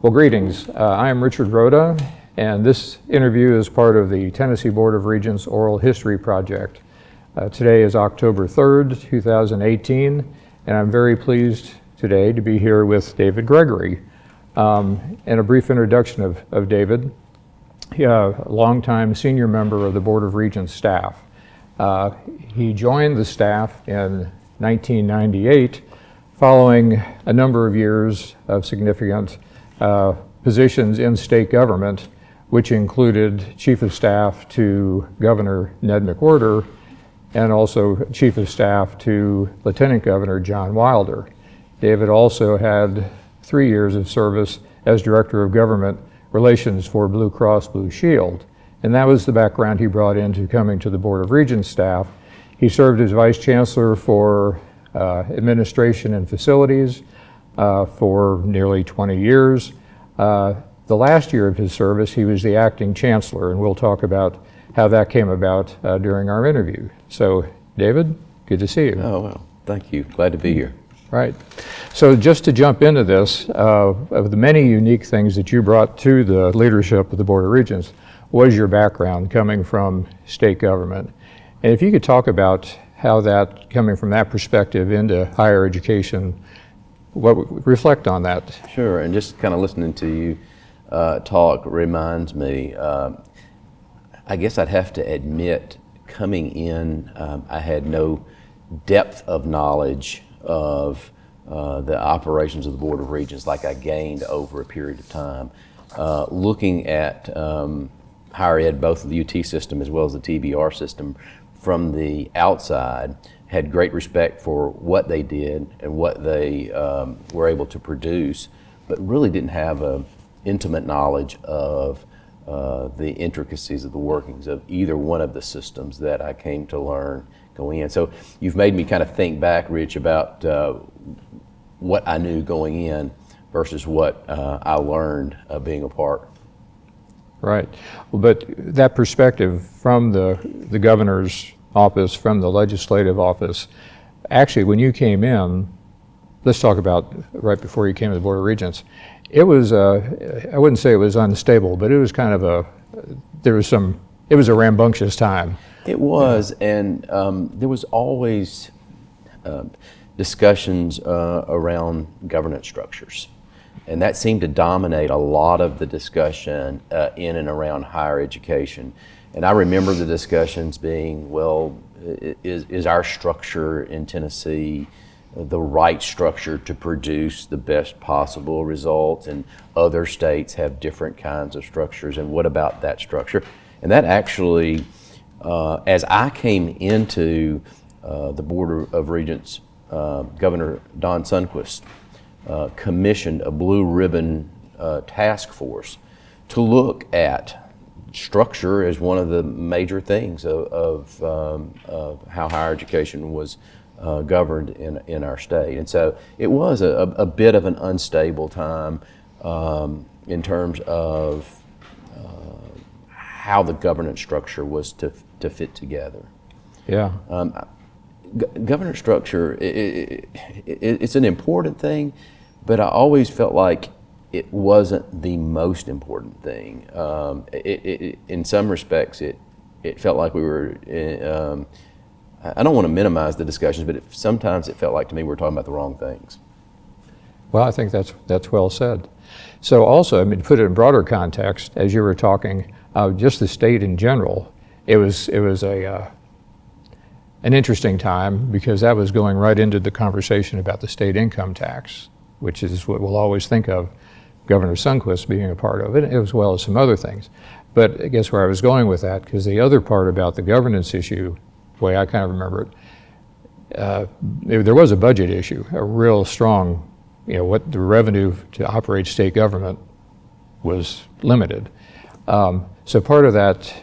Well, greetings. I am Richard Rhoda, and this interview is part of the Tennessee Board of Regents Oral History Project. Today is October 3rd, 2018, and I'm very pleased today to be here with David Gregory. And a brief introduction of David. He, a longtime senior member of the Board of Regents staff. He joined the staff in 1998 following a number of years of significant positions in state government, which included Chief of Staff to Governor Ned McWhorter and also Chief of Staff to Lieutenant Governor John Wilder. David also had 3 years of service as Director of Government Relations for Blue Cross Blue Shield, and that was the background he brought into coming to the Board of Regents staff. He served as Vice Chancellor for Administration and Facilities for nearly 20 years. The last year of his service, he was the acting chancellor, and we'll talk about how that came about during our interview. So, David, good to see you. Oh, well, thank you. Glad to be here. Right. So just to jump into this, of the many unique things that you brought to the leadership of the Board of Regents was your background coming from state government. And if you could talk about how that, coming from that perspective into higher education, reflect on that. Sure, and just kind of listening to you talk reminds me, I guess I'd have to admit, coming in, I had no depth of knowledge of the operations of the Board of Regents like I gained over a period of time. Looking at higher ed, both the UT system as well as the TBR system from the outside, had great respect for what they did and what they were able to produce, but really didn't have an intimate knowledge of the intricacies of the workings of either one of the systems that I came to learn going in. So you've made me kind of think back, Rich, about what I knew going in versus what I learned being a part. Right. But that perspective from the governor's office, from the legislative office, actually when you came in, let's talk about right before you came to the Board of Regents, it was, I wouldn't say it was unstable, but it was kind of it was a rambunctious time. It was, and there was always discussions around governance structures. And that seemed to dominate a lot of the discussion in and around higher education. And I remember the discussions being, well, is our structure in Tennessee the right structure to produce the best possible results? And other states have different kinds of structures, and what about that structure? And that actually, as I came into the Board of Regents, Governor Don Sundquist commissioned a blue ribbon task force to look at structure as one of the major things of how higher education was governed in our state. And so it was a bit of an unstable time in terms of how the governance structure was to fit together. Yeah. Governance structure, it's an important thing, but I always felt like it wasn't the most important thing. In some respects, it felt like we were, I don't want to minimize the discussions, but sometimes it felt like to me we were talking about the wrong things. Well, I think that's well said. So also, I mean, to put it in broader context, as you were talking, just the state in general, it was an interesting time because that was going right into the conversation about the state income tax, which is what we'll always think of Governor Sundquist being a part of it, as well as some other things. But I guess where I was going with that, because the other part about the governance issue, the way I kind of remember it, there was a budget issue, a real strong, what the revenue to operate state government was limited. So part of that,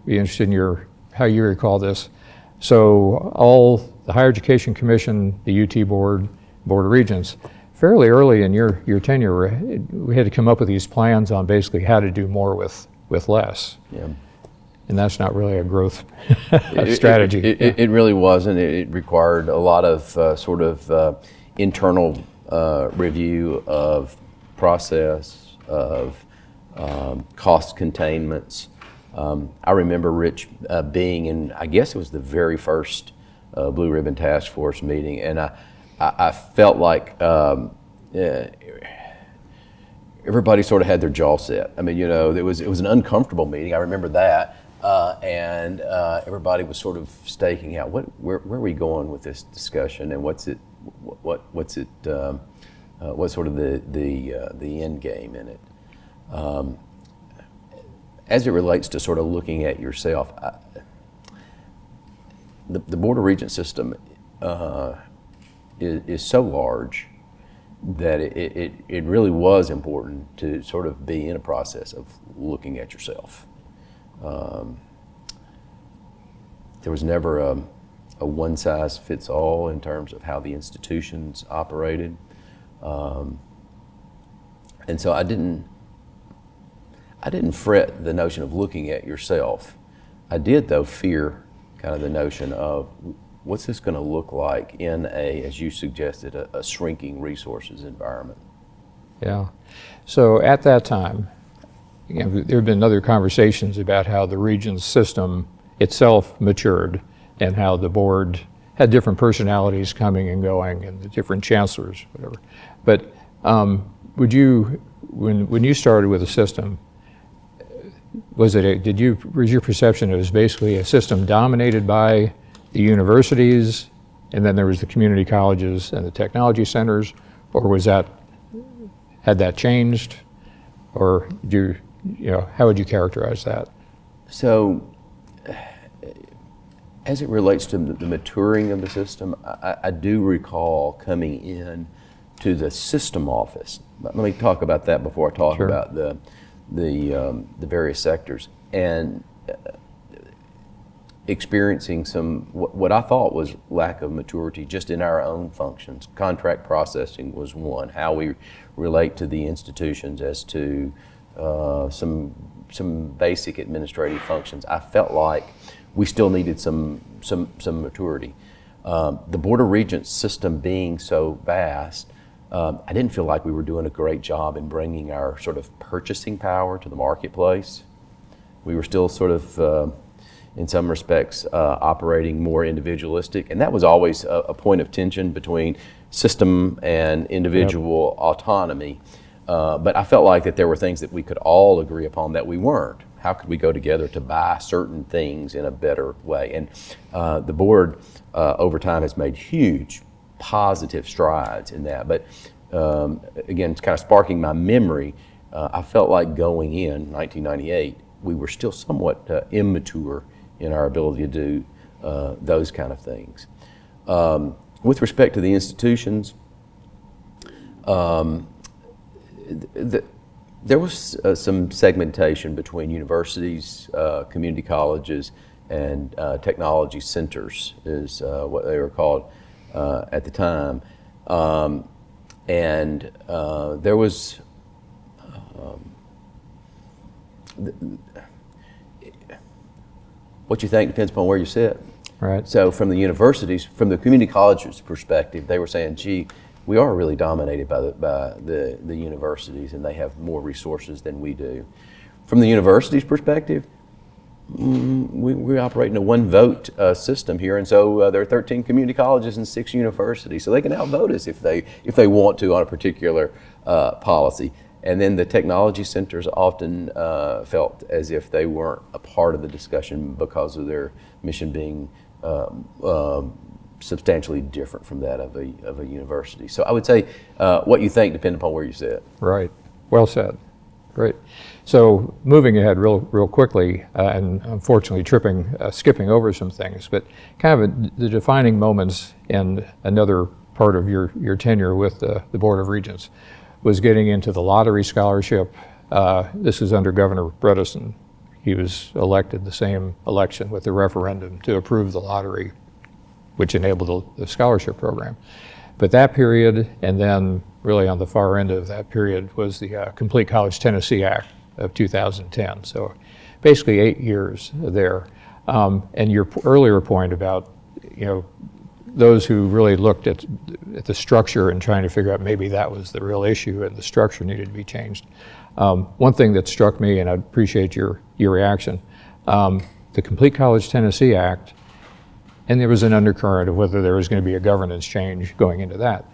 be interested in how you recall this. So all the Higher Education Commission, the UT Board, Board of Regents, fairly early in your tenure, we had to come up with these plans on basically how to do more with less. Yeah. And that's not really a growth strategy. It really wasn't. It required a lot of internal review of process, of cost containments. I remember Rich being in, I guess it was the very first Blue Ribbon Task Force meeting, and I felt like everybody sort of had their jaw set. I mean, it was an uncomfortable meeting. I remember that, and everybody was sort of staking out where are we going with this discussion, and what's sort of the end game in it. As it relates to sort of looking at yourself, the Board of Regents system is so large that it really was important to sort of be in a process of looking at yourself. There was never a one-size-fits-all in terms of how the institutions operated. And so I didn't fret the notion of looking at yourself. I did, though, fear kind of the notion of what's this going to look like in as you suggested, a shrinking resources environment. Yeah. So at that time, there have been other conversations about how the Regents system itself matured and how the board had different personalities coming and going and the different chancellors, whatever. But would you, when you started with the system, was your perception it was basically a system dominated by the universities, and then there was the community colleges and the technology centers, or had that changed, or how would you characterize that? So, as it relates to the maturing of the system, I do recall coming in to the system office. Let me talk about that before I talk Sure. about the various sectors, and experiencing what I thought was lack of maturity just in our own functions. Contract processing was one, how we relate to the institutions as to some basic administrative functions. I felt like we still needed some maturity. The Board of Regents system being so vast, I didn't feel like we were doing a great job in bringing our sort of purchasing power to the marketplace. We were still sort of, in some respects, operating more individualistic, and that was always a point of tension between system and individual autonomy. But I felt like that there were things that we could all agree upon that we weren't. How could we go together to buy certain things in a better way? And the board, over time, has made huge positive strides in that. But again, it's kind of sparking my memory. I felt like going in 1998, we were still somewhat immature in our ability to do those kind of things. With respect to the institutions, there was some segmentation between universities, community colleges, and technology centers is what they were called at the time. And there was what you think depends upon where you sit. Right. So from the universities, from the community colleges perspective, they were saying, gee, we are really dominated by the universities, and they have more resources than we do. From the universities' perspective, we operate in a one-vote system here, and so there are 13 community colleges and 6 universities, so they can outvote us if they want to on a particular policy. And then the technology centers often felt as if they weren't a part of the discussion because of their mission being substantially different from that of a university. So I would say what you think depends upon where you sit. Right. Well said. Great. So moving ahead real quickly, and unfortunately skipping over some things, but kind of the defining moments in another part of your tenure with the Board of Regents was getting into the lottery scholarship. This is under Governor Bredesen. He was elected the same election with the referendum to approve the lottery, which enabled the scholarship program. But that period, and then really on the far end of that period, was the Complete College Tennessee Act of 2010. So basically 8 years there. And your earlier point about, those who really looked at the structure and trying to figure out maybe that was the real issue and the structure needed to be changed. One thing that struck me, and I appreciate your reaction, the Complete College Tennessee Act, and there was an undercurrent of whether there was going to be a governance change going into that.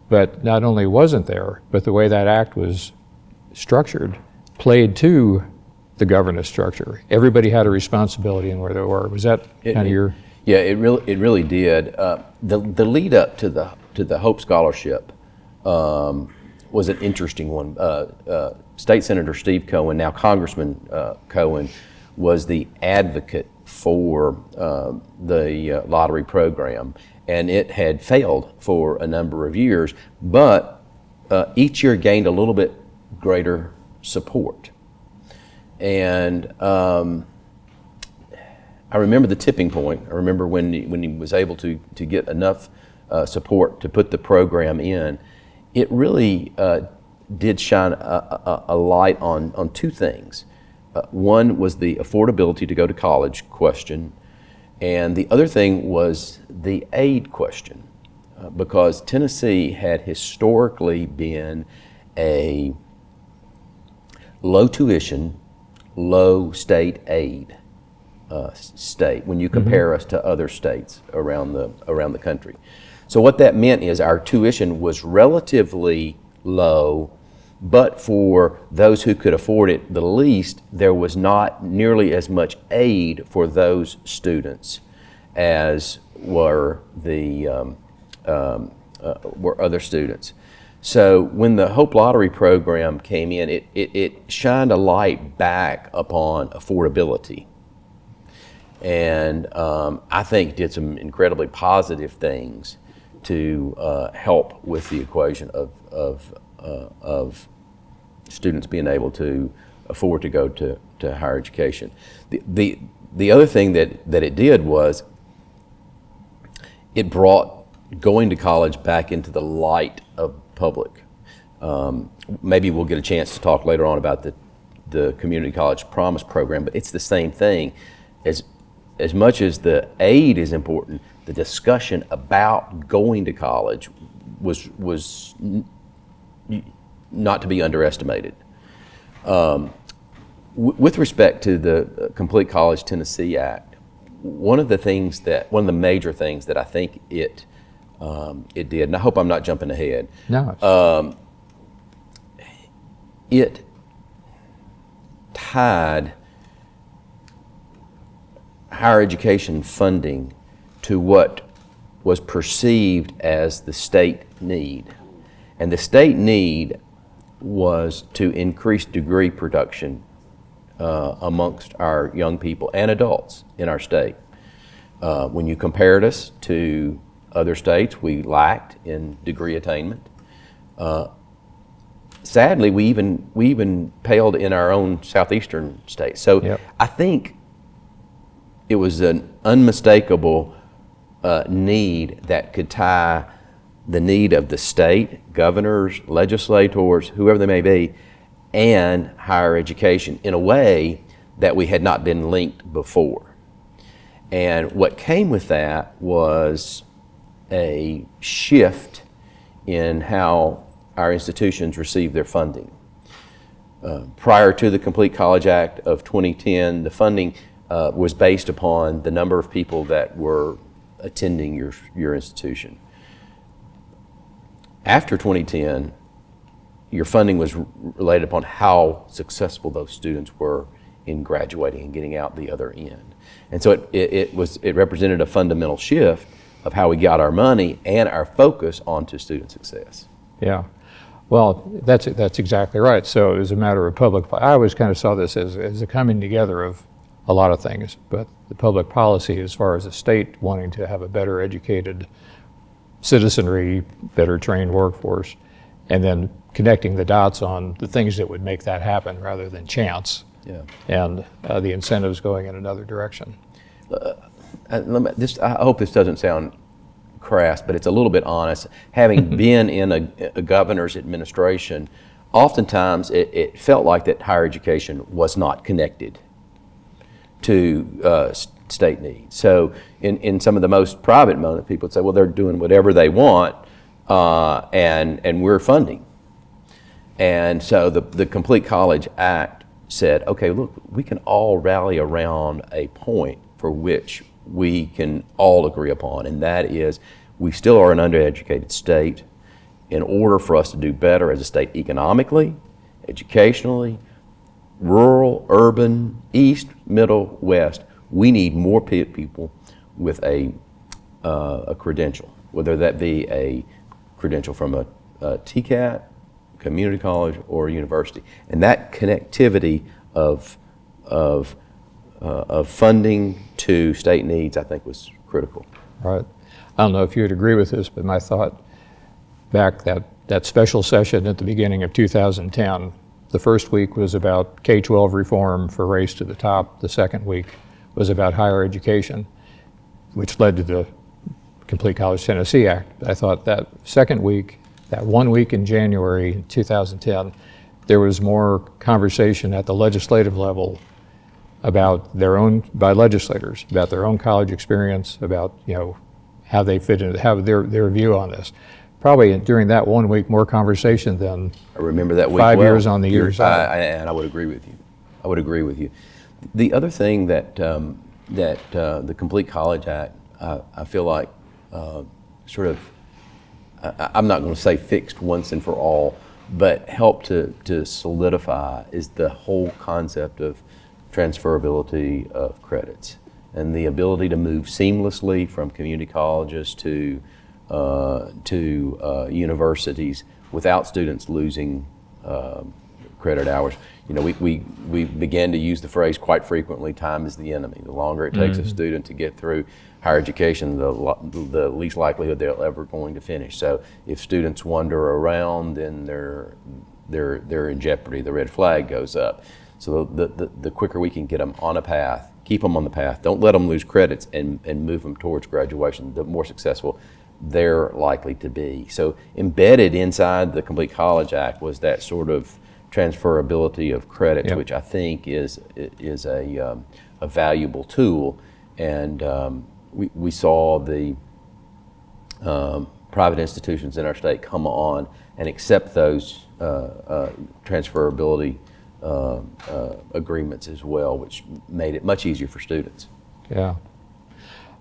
But not only wasn't there, but the way that act was structured played to the governance structure. Everybody had a responsibility in where they were. Was that kind of your? Yeah, it really did. The lead up to the Hope Scholarship was an interesting one. State Senator Steve Cohen, now Congressman Cohen, was the advocate for the lottery program, and it had failed for a number of years, but each year gained a little bit greater support. And I remember the tipping point. I remember when he was able to get enough support to put the program in. It really did shine a light on two things. One was the affordability to go to college question, and the other thing was the aid question, because Tennessee had historically been a low tuition, low state aid state when you compare us to other states around the country. So what that meant is our tuition was relatively low, but for those who could afford it the least, there was not nearly as much aid for those students as were other students. So when the Hope Lottery program came in, it shined a light back upon affordability, and I think did some incredibly positive things to help with the equation of students being able to afford to go to higher education. The other thing that it did was it brought going to college back into the light of public. Maybe we'll get a chance to talk later on about the Community College Promise program, but it's the same thing. As much as the aid is important, the discussion about going to college was not to be underestimated. With respect to the Complete College Tennessee Act, one of the major things that I think it did, and I hope I'm not jumping ahead. No. It tied higher education funding to what was perceived as the state need. And the state need was to increase degree production amongst our young people and adults in our state. When you compared us to other states, we lacked in degree attainment. Sadly, we even paled in our own southeastern states. So Yep. I think it was an unmistakable need that could tie the need of the state, governors, legislators, whoever they may be, and higher education in a way that we had not been linked before. And what came with that was a shift in how our institutions receive their funding. Prior to the Complete College Act of 2010, the funding was based upon the number of people that were attending your institution. After 2010, your funding was related upon how successful those students were in graduating and getting out the other end. And so it represented a fundamental shift of how we got our money and our focus onto student success. Yeah. Well, that's exactly right. So it was a matter of I always kind of saw this as a coming together of a lot of things, but the public policy as far as the state wanting to have a better educated citizenry, better trained workforce, and then connecting the dots on the things that would make that happen rather than chance. Yeah. And the incentives going in another direction. I hope this doesn't sound crass, but it's a little bit honest. Having been in a governor's administration, oftentimes it felt like that higher education was not connected to state needs. So in some of the most private moments, people would say, well, they're doing whatever they want, and we're funding. And so the Complete College Act said, okay, look, we can all rally around a point for which we can all agree upon, and that is we still are an undereducated state. In order for us to do better as a state economically, educationally, rural, urban, east, middle, west, we need more people with a credential, whether that be a credential from a TCAT, community college, or university. And that connectivity of funding to state needs, I think, was critical. Right. I don't know if you would agree with this, but my thought back that special session at the beginning of 2010, the first week was about K-12 reform for Race to the Top. The second week was about higher education, which led to the Complete College Tennessee Act. I thought that second week, that 1 week in January 2010, there was more conversation at the legislative level about by legislators, about their own college experience, about how they fit into, how their view on this. Probably during that 1 week, more conversation than I remember that week 5 years on the year side. And I would agree with you. The other thing that the Complete College Act, I feel like sort of, I'm not going to say fixed once and for all, but helped to solidify is the whole concept of transferability of credits and the ability to move seamlessly from community colleges to universities without students losing credit hours. We began to use the phrase quite frequently, time is the enemy. The longer it takes a student to get through higher education, the least likelihood they're ever going to finish. So if students wander around, then they're in jeopardy. The red flag goes up. So the quicker we can get them on a path, keep them on the path, don't let them lose credits, and move them towards graduation, the more successful they're likely to be. So embedded inside the Complete College Act was that sort of transferability of credits, which I think is a valuable tool. And we saw the private institutions in our state come on and accept those transferability agreements as well, which made it much easier for students. Yeah.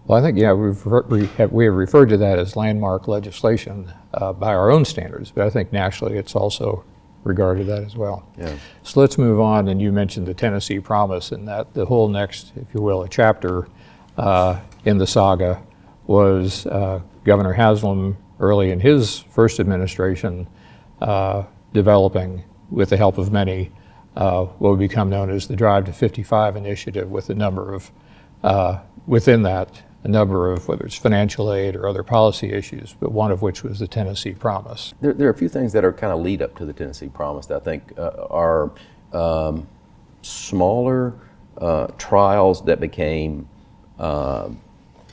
Well, I think, we have referred to that as landmark legislation by our own standards, but I think nationally it's also regarded that as well. Yeah. So let's move on, and you mentioned the Tennessee Promise, and that the whole next, if you will, a chapter in the saga was Governor Haslam early in his first administration developing, with the help of many, what would become known as the Drive to 55 initiative, with a number of, within that, a number of, whether it's financial aid or other policy issues, but one of which was the Tennessee Promise. There are a few things that are kind of lead up to the Tennessee Promise that I think are smaller trials that became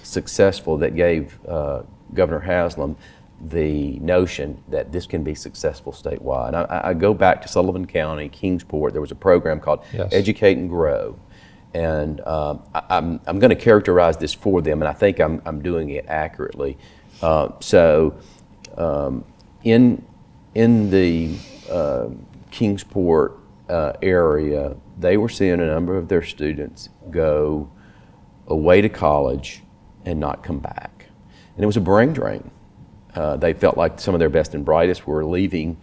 successful, that gave Governor Haslam the notion that this can be successful statewide. I go back to Sullivan County, Kingsport. There was a program called Educate and Grow. And I'm going to characterize this for them, and I think I'm doing it accurately. In the Kingsport area, they were seeing a number of their students go away to college and not come back. And it was a brain drain. They felt like some of their best and brightest were leaving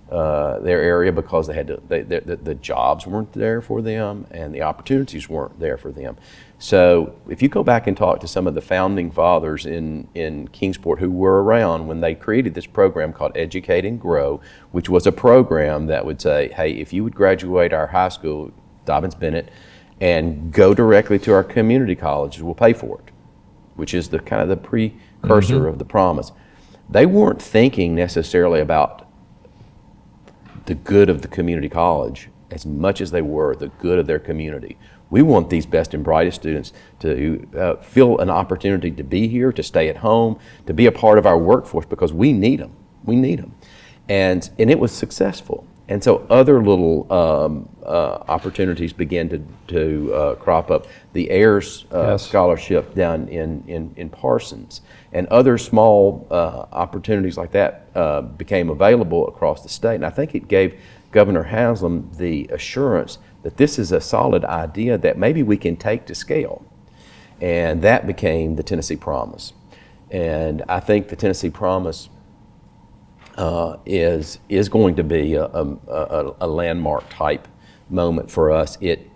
their area because they had to, the jobs weren't there for them and the opportunities weren't there for them. So if you go back and talk to some of the founding fathers in Kingsport who were around when they created this program called Educate and Grow, which was a program that would say, hey, if you would graduate our high school, Dobbins-Bennett, and go directly to our community colleges, we'll pay for it, which is the kind of the precursor of the promise. They weren't thinking necessarily about the good of the community college as much as they were the good of their community. We want these best and brightest students to feel an opportunity to be here, to stay at home, to be a part of our workforce, because we need them. We need them. And it was successful. And so other little opportunities began to crop up. The Ayers Yes. Scholarship down in Parsons, and other small opportunities like that became available across the state. And I think it gave Governor Haslam the assurance that this is a solid idea that maybe we can take to scale. And that became the Tennessee Promise. And I think the Tennessee Promise is going to be a landmark type moment for us. It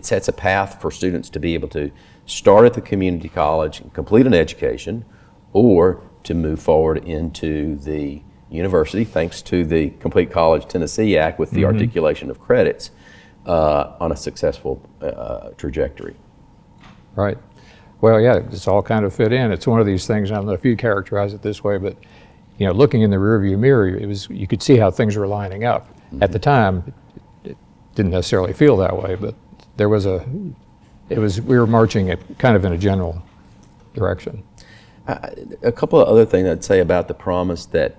sets a path for students to be able to start at the community college and complete an education, or to move forward into the university, thanks to the Complete College Tennessee Act with the articulation of credits on a successful trajectory. Right. Well, yeah, it's all kind of fit in. It's one of these things, I don't know if you characterize it this way, but looking in the rearview mirror, you could see how things were lining up. At the time, it didn't necessarily feel that way, but we were marching kind of in a general direction. A couple of other things I'd say about the Promise that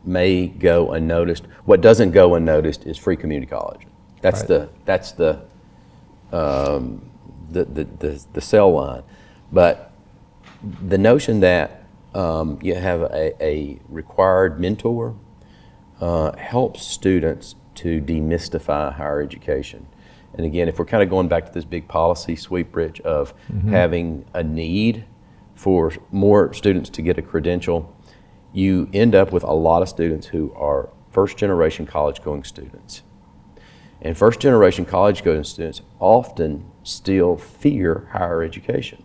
may go unnoticed. What doesn't go unnoticed is free community college. That's Right. the cell line. But the notion that you have a required mentor helps students to demystify higher education. And again, if we're kind of going back to this big policy sweep, Rich, of having a need for more students to get a credential, you end up with a lot of students who are first-generation college-going students. And first-generation college-going students often still fear higher education.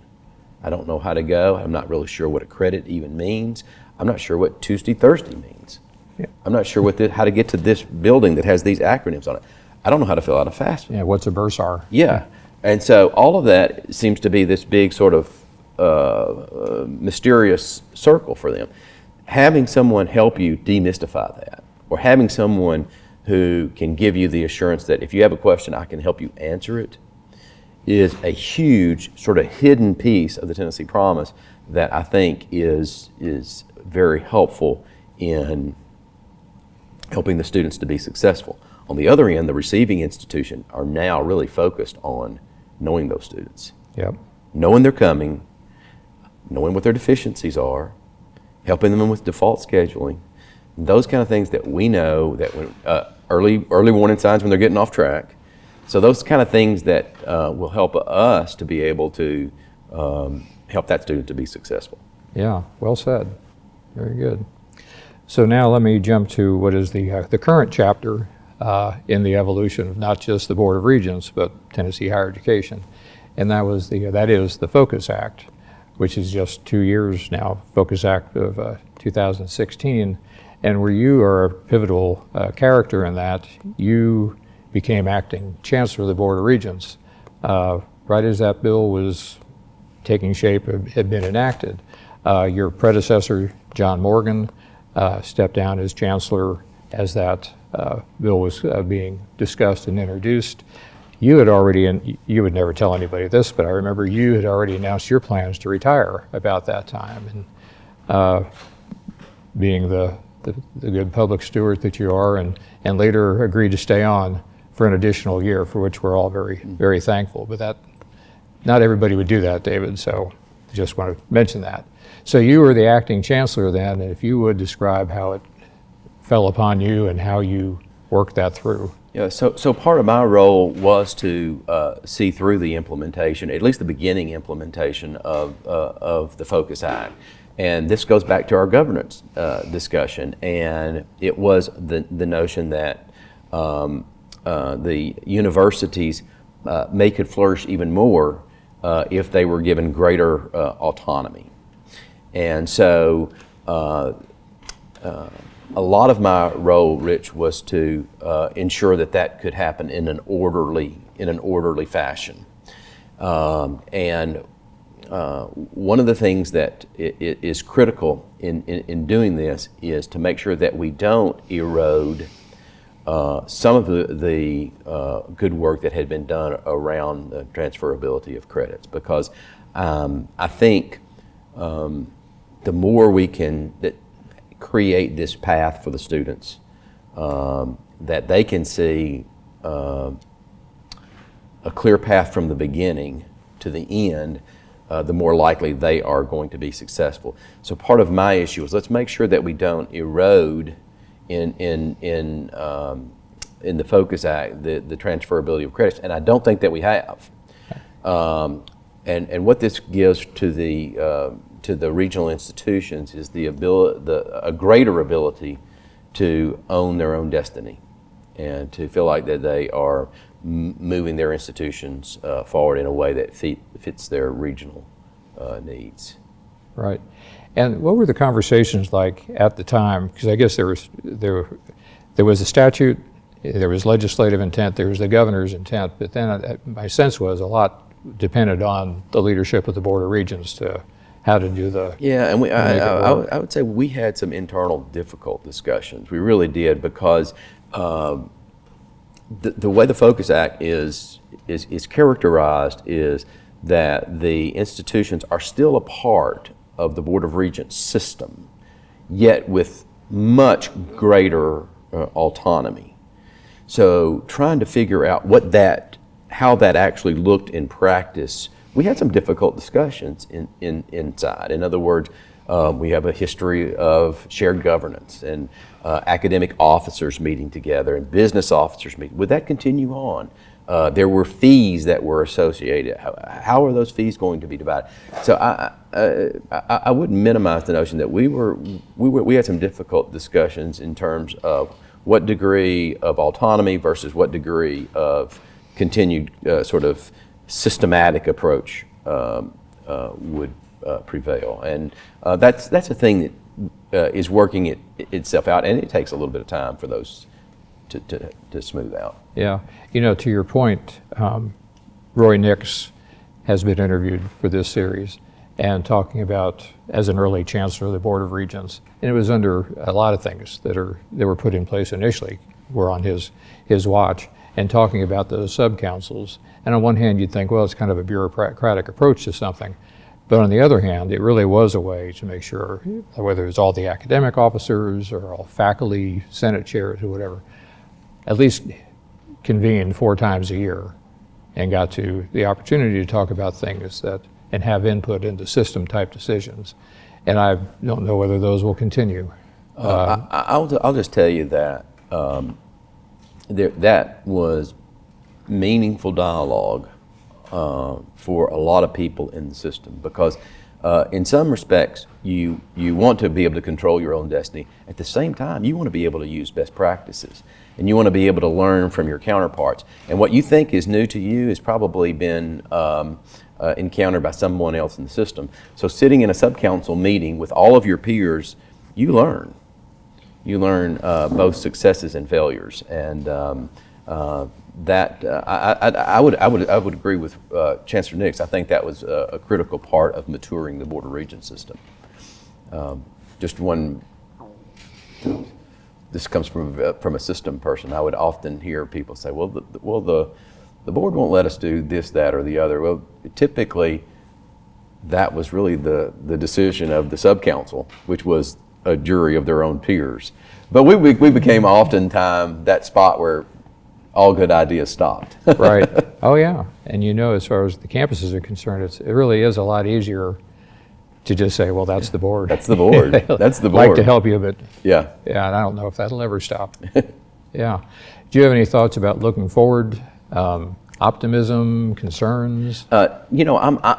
I don't know how to go. I'm not really sure what a credit even means. I'm not sure what Tuesday, Thursday means. Yeah. I'm not sure how to get to this building that has these acronyms on it. I don't know how to fill out a FAFSA. Yeah, what's a bursar? Yeah. And so all of that seems to be this big sort of mysterious circle for them. Having someone help you demystify that, or having someone who can give you the assurance that if you have a question, I can help you answer it, is a huge sort of hidden piece of the Tennessee Promise that I think is very helpful in helping the students to be successful. On the other end, the receiving institution are now really focused on knowing those students. Yep. Knowing they're coming, knowing what their deficiencies are, helping them with default scheduling, those kind of things that we know that when, early warning signs when they're getting off track. So those kind of things that will help us to be able to help that student to be successful. Yeah, well said. Very good. So now let me jump to what is the current chapter in the evolution of not just the Board of Regents, but Tennessee Higher Education. And that is the Focus Act, which is just 2 years now, Focus Act of 2016. And where you are a pivotal character in that, you became acting Chancellor of the Board of Regents right as that bill was taking shape, had been enacted. Your predecessor, John Morgan, stepped down as Chancellor as that bill was being discussed and introduced. You had already, and you would never tell anybody this, but I remember you had already announced your plans to retire about that time. And being the good public steward that you are, and later agreed to stay on for an additional year, for which we're all very, very thankful. But not everybody would do that, David, so just want to mention that. So you were the acting chancellor then, and if you would describe how it fell upon you and how you worked that through. Yeah, so part of my role was to see through the implementation, at least the beginning implementation of the Focus Act. And this goes back to our governance discussion, and it was the notion that the universities could flourish even more if they were given greater autonomy. And so a lot of my role, Rich, was to ensure that could happen in an orderly fashion. And one of the things that is critical in doing this is to make sure that we don't erode some of the good work that had been done around the transferability of credits, because I think the more we can create this path for the students, that they can see a clear path from the beginning to the end, the more likely they are going to be successful. So part of my issue is let's make sure that we don't erode in the Focus Act the transferability of credits, and I don't think that we have. And what this gives to the regional institutions is a greater ability to own their own destiny and to feel like that they are moving their institutions forward in a way that fits their regional needs. Right. And what were the conversations like at the time? Because I guess there was a statute, there was legislative intent, there was the governor's intent, but then my sense was a lot depended on the leadership of the Board of Regents to how to do the. Yeah, and I would say we had some internal difficult discussions. We really did, because the way the Focus Act is characterized is that the institutions are still a part of the Board of Regents system, yet with much greater autonomy. So trying to figure out how that actually looked in practice, we had some difficult discussions inside. In other words, we have a history of shared governance and academic officers meeting together and business officers meeting. Would that continue on? There were fees that were associated. How are those fees going to be divided? So I wouldn't minimize the notion that we had some difficult discussions in terms of what degree of autonomy versus what degree of continued sort of systematic approach would prevail, and that's a thing that is working itself out, and it takes a little bit of time for those to smooth out. Yeah, to your point, Roy Nix has been interviewed for this series and talking about as an early chancellor of the Board of Regents, and it was under a lot of things that were put in place initially were on his watch, and talking about those sub-councils. And on one hand, you'd think, well, it's kind of a bureaucratic approach to something. But on the other hand, it really was a way to make sure, whether it's all the academic officers or all faculty, senate chairs or whatever, at least convened 4 times a year and got to the opportunity to talk about things and have input into system-type decisions. And I don't know whether those will continue. I'll just tell you that that was meaningful dialogue for a lot of people in the system, because in some respects you want to be able to control your own destiny. At the same time, you want to be able to use best practices, and you want to be able to learn from your counterparts. And what you think is new to you has probably been encountered by someone else in the system. So sitting in a sub-council meeting with all of your peers, you learn. You learn both successes and failures, and that I would agree with Chancellor Nix. I think that was a critical part of maturing the Board of Regents system. Just one. This comes from a system person. I would often hear people say, "Well, the board won't let us do this, that, or the other." Well, typically, that was really the decision of the sub-council, which was a jury of their own peers. But we became oftentimes that spot where all good ideas stopped. Right. Oh yeah. And as far as the campuses are concerned, it really is a lot easier to just say, well, that's the board. That's the board. That's the board. Like to help you, but yeah, and I don't know if that'll ever stop. Yeah. Do you have any thoughts about looking forward? Optimism, concerns? I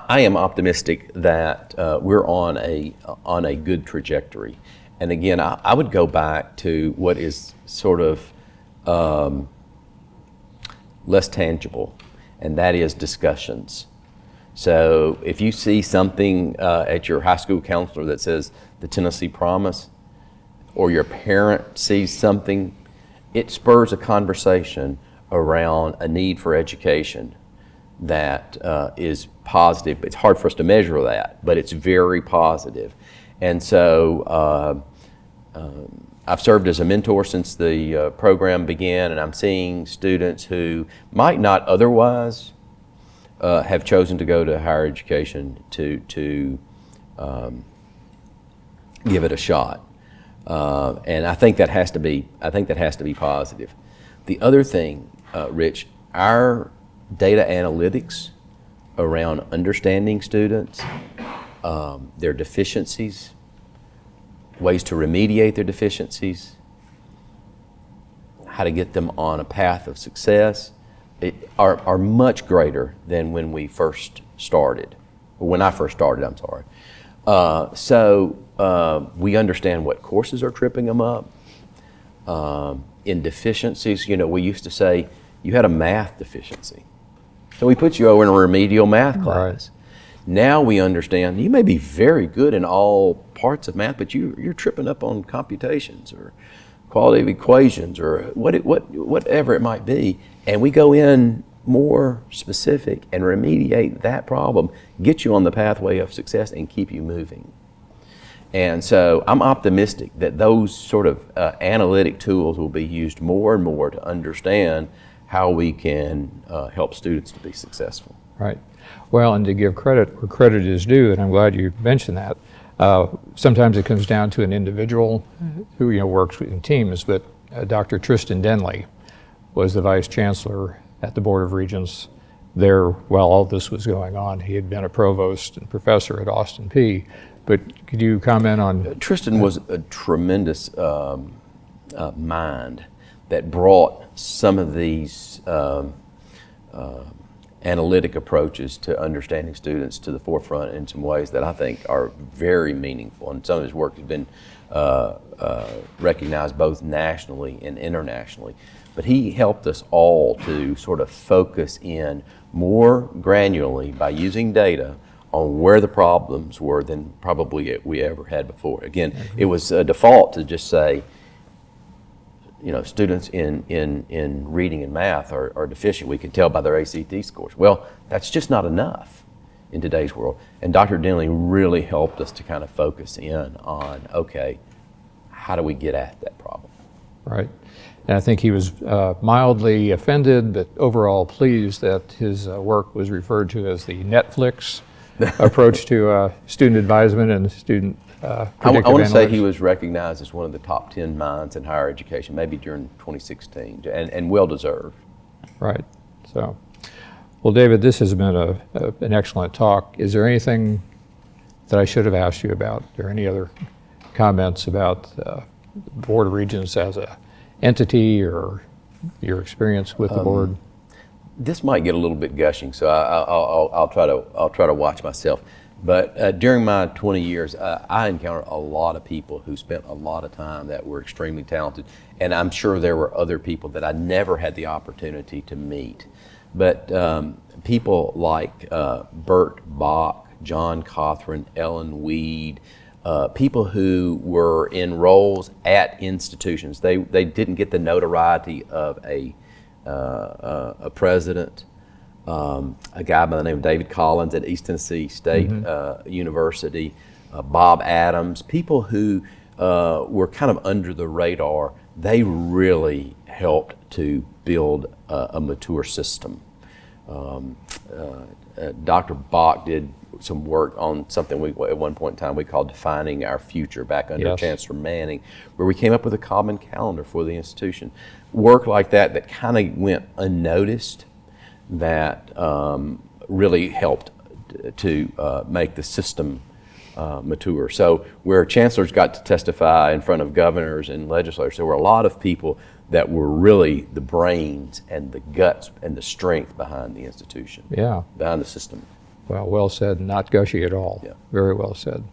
am optimistic that we're on a good trajectory. And again, I would go back to what is sort of less tangible, and that is discussions. So if you see something at your high school counselor that says the Tennessee Promise, or your parent sees something, it spurs a conversation around a need for education that is positive. It's hard for us to measure that, but it's very positive. And so I've served as a mentor since the program began, and I'm seeing students who might not otherwise have chosen to go to higher education to give it a shot. And I think that has to be positive. The other thing, Rich, our data analytics around understanding students, their deficiencies, ways to remediate their deficiencies, how to get them on a path of success, are much greater than when we first started. When I first started, I'm sorry. So we understand what courses are tripping them up. In deficiencies, we used to say you had a math deficiency. So we put you over in a remedial math class. Right. Now we understand you may be very good in all parts of math, but you're tripping up on computations or quality of equations or whatever it might be. And we go in more specific and remediate that problem, get you on the pathway of success and keep you moving. And so I'm optimistic that those sort of analytic tools will be used more and more to understand how we can help students to be successful. Right. Well, and to give credit where credit is due, and I'm glad you mentioned that, sometimes it comes down to an individual who works in teams, but Dr. Tristan Denley was the Vice Chancellor at the Board of Regents there while all this was going on. He had been a provost and professor at Austin Peay. But could you comment on... Tristan was a tremendous mind that brought some of these analytic approaches to understanding students to the forefront in some ways that I think are very meaningful. And some of his work has been recognized both nationally and internationally. But he helped us all to sort of focus in more granularly by using data on where the problems were than probably we ever had before. Again, it was a default to just say, students in reading and math are deficient. We can tell by their ACT scores. Well, that's just not enough in today's world. And Dr. Denley really helped us to kind of focus in on, okay, how do we get at that problem? Right. And I think he was mildly offended, but overall pleased that his work was referred to as the Netflix approach to student advisement and student predictive I want to say analytics. he was recognized as one of the top 10 minds in higher education, maybe during 2016, and well-deserved. Right. So, well, David, this has been an excellent talk. Is there anything that I should have asked you about? Are there any other comments about the Board of Regents as a entity or your experience with the board? This might get a little bit gushing, so I'll try to watch myself. But during my 20 years, I encountered a lot of people who spent a lot of time that were extremely talented, and I'm sure there were other people that I never had the opportunity to meet. But people like Bert Bach, John Cothran, Ellen Weed, people who were in roles at institutions. They didn't get the notoriety of a president, a guy by the name of David Collins at East Tennessee State University, Bob Adams, people who were kind of under the radar. They really helped to build a mature system. Dr. Bach did some work on something at one point in time we called Defining Our Future back under Chancellor Manning, where we came up with a common calendar for the institution. Work like that kind of went unnoticed, that really helped to make the system mature. So where chancellors got to testify in front of governors and legislators, there were a lot of people that were really the brains and the guts and the strength behind the institution, behind the system. Well said, not gushy at all. Yeah. Very well said.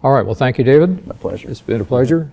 All right, well, thank you, David. My pleasure. It's been a pleasure.